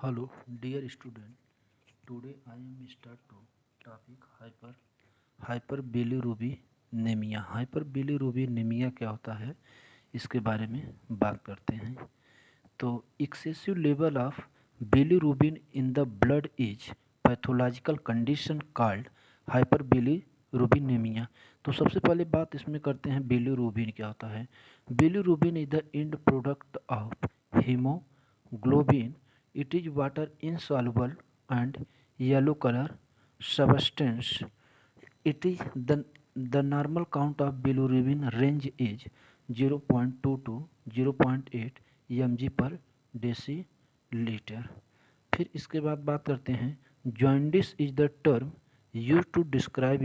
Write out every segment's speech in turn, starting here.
Hello, dear student. Today I am start to topic hyperbilirubinemia. हाइपरबिलीरुबिनेमिया क्या होता है इसके बारे में बात करते हैं। तो excessive level of bilirubin in the blood is pathological condition called hyperbilirubinaemia. तो सबसे पहले बात इसमें करते हैं बिलीरुबिन क्या होता है। Bilirubin is the end product of haemoglobin. It is water insoluble and yellow color substance. It is the normal count of bilirubin range is 0.2 to 0.8 mg per deciliter. फिर इसके बाद बात करते हैं jaundice is the term use to describe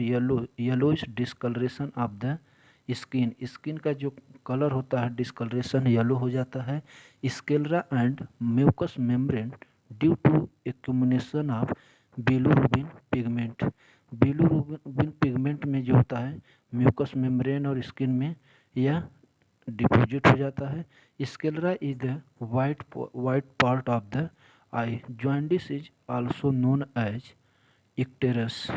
yellowish discolouration of the skin. Skin का जो colour होता है डिस्कलरेशन येलो हो जाता है. Sclera and mucous membrane due to accumulation of bilirubin pigment. Bilirubin pigment में जो होता है म्यूकस मेम्ब्रेन और स्किन में यह डिपोजिट हो जाता है. Sclera is the white part of the eye. Jaundice is also known as icterus.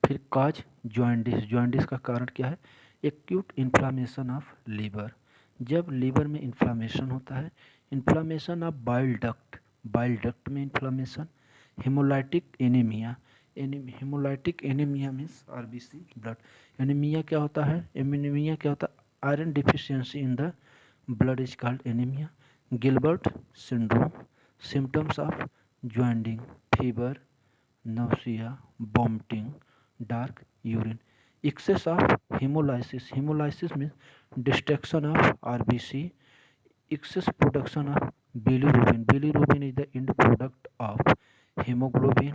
फिर काज जॉन्डिस. जॉन्डिस का कारण क्या है? Acute inflammation of liver. जब लीवर में इन्फ्लामेशन होता है. Inflammation of bile duct. Bile duct में inflammation. Haemolytic anaemia. Haemolytic anaemia means RBC blood. Anaemia क्या होता है? एनीमिया क्या होता है? Iron deficiency in the blood is called anaemia. Gilbert syndrome. Symptoms of jointing, fever, nausea, vomiting, dark urine. Excess of hemolysis. Hemolysis means destruction of RBC. Excess production of bilirubin. Bilirubin is the end product of hemoglobin.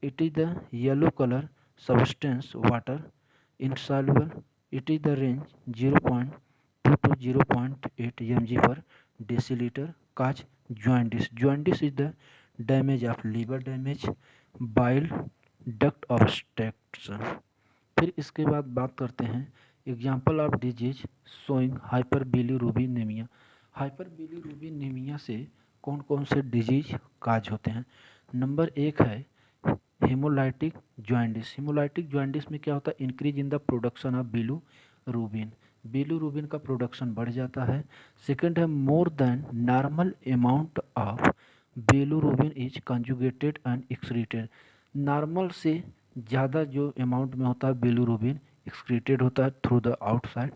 It is the yellow color substance, water insoluble. It is the range 0.2 to 0.8 mg per deciliter. Cause jaundice. Jaundice is the damage of liver damage, bile duct obstruction. फिर इसके बाद बात करते हैं example of disease showing हाइपरबिलीरुबिनेमिया. हाइपरबिलीरुबिनेमिया से कौन कौन से डिजीज काज होते हैं. नंबर एक है हेमोलाइटिक जॉन्डिस. हेमोलाइटिक जॉन्डिस में क्या होता है? Increase in the production of bilirubin. Bilirubin का प्रोडक्शन बढ़ जाता है. सेकंड है more than normal amount of bilirubin is conjugated and excreted. Normal से ज़्यादा जो अमाउंट में होता है बिलिरुबिन एक्सक्रीटेड होता है through the outside.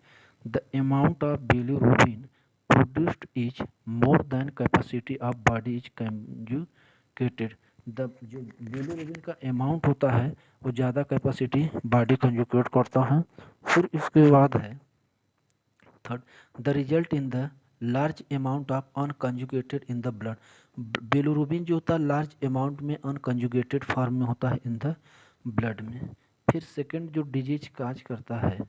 The amount of bilirubin produced is more than capacity of body is conjugated. The जो bilirubin का अमाउंट होता है वो ज़्यादा कैपेसिटी बॉडी कंजुगेट करता है. फिर इसके बाद है third the result in the large amount of unconjugated in the blood. Bilirubin जो होता है लार्ज अमाउंट में अनकंजुगेटेड फॉर्म में होता है इन द ब्लड में. फिर सेकंड जो डिजीज काज करता है,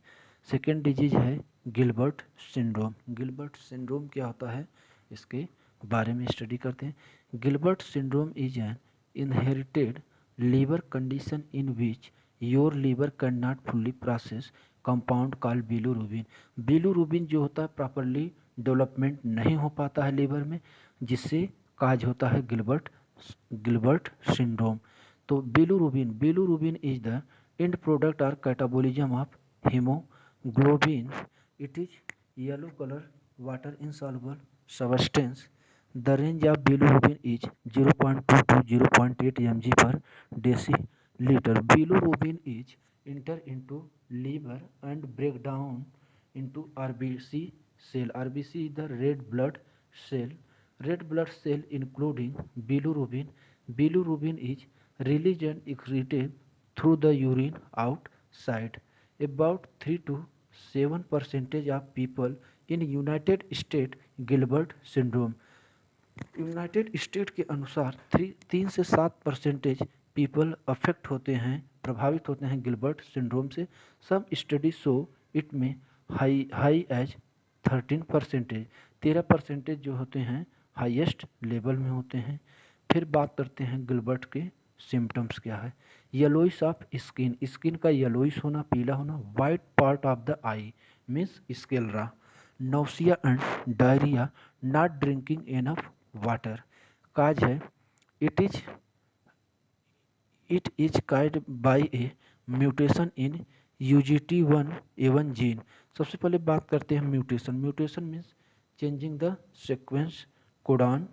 सेकंड डिजीज है गिलबर्ट सिंड्रोम. गिलबर्ट सिंड्रोम क्या होता है इसके बारे में स्टडी करते हैं. Gilbert syndrome is an inherited liver condition in which your liver cannot fully process compound called bilirubin. Bilirubin जो होता है प्रॉपरली डेवलपमेंट नहीं हो पाता है लीवर में, जिससे काज होता है गिलबर्ट सिंड्रोम. तो bilirubin is the end product और catabolism of haemoglobin. It is yellow colour water insoluble substance. The range of bilirubin is 0.2 to 0.8 mg per deciliter. Bilirubin is enter into liver and break down into RBC cell. RBC is the red blood cell. Red blood cell including bilirubin. Bilirubin is released and excreted through the urine outside. About 3 to 7% of people in United States Gilbert syndrome. United state के अनुसार 3 से 7% people affect होते हैं, प्रभावित होते हैं Gilbert syndrome से. सम study show it में हाई एज 13%. 13% जो होते हैं हाईएस्ट लेवल में होते हैं. फिर बात करते हैं गिलबर्ट के सिम्टम्स क्या है. Yellowish of skin. स्किन का येलोइश होना, पीला होना. White part of the eye means sclera. Nausea and diarrhoea. Not drinking enough water. Cause है it is It is caused by a mutation in UGT1A1 gene. सबसे पहले बात करते हैं mutation. Mutation means changing the sequence codon.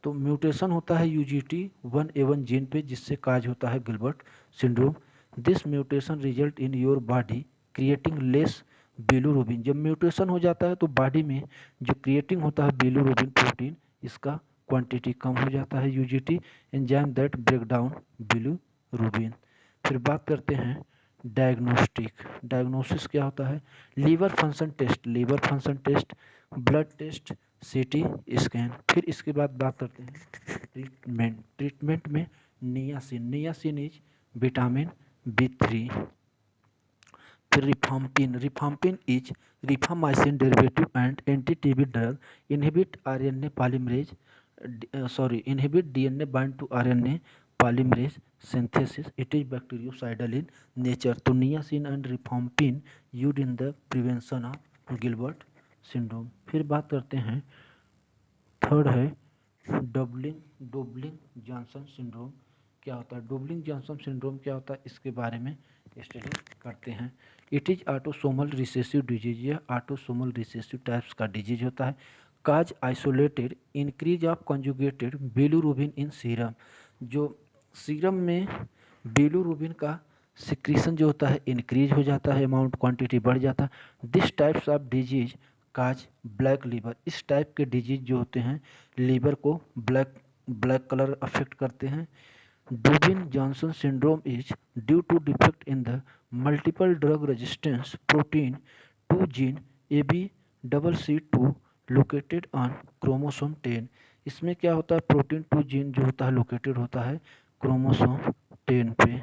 तो mutation होता है UGT1A1 gene पे, जिससे काज होता है Gilbert syndrome. This mutation result in your body creating less bilirubin. जब म्यूटेशन हो जाता है तो बॉडी में जो क्रिएटिंग होता है बिलिरुबिन प्रोटीन, इसका क्वांटिटी कम हो जाता है। UGT enzyme that break down bilirubin. फिर बात करते हैं डायग्नोस्टिक। डायग्नोसिस क्या होता है? Liver function test, liver function test, blood test, CT scan. फिर इसके बाद बात करते हैं ट्रीटमेंट। ट्रीटमेंट में niacin, niacin is vitamin B3। फिर rifampin, rifampin is rifamycin derivative and anti TB drug, inhibit RNA polymerase inhibit DNA bind to RNA polymerase synthesis. It is bactericidal in nature. तो niacin and रिफाम्पिन used in the prevention of Gilbert syndrome. फिर बात करते हैं third है डोबलिंग Johnson syndrome. क्या होता है डोबलिंग Johnson syndrome? क्या होता है इसके बारे में स्टडी करते हैं। It is autosomal recessive disease. यह ऑटोसोमल रिसेसिव टाइप्स का डिजीज होता है। Cause isolated increase of conjugated bilirubin in serum. जो सीरम में बिलिरुबिन का सिक्रीशन जो होता है इंक्रीज हो जाता है, अमाउंट क्वांटिटी बढ़ जाता है। This types of disease cause black liver. इस टाइप के डिजीज जो होते हैं लीवर को ब्लैक कलर अफेक्ट करते हैं। Dubin Johnson syndrome is due to defect in the multiple drug resistance protein 2 gene ABCC2 located on chromosome 10। इसमें क्या होता है प्रोटीन 2 जीन जो होता है लोकेटेड होता है क्रोमोसोम 10 पे।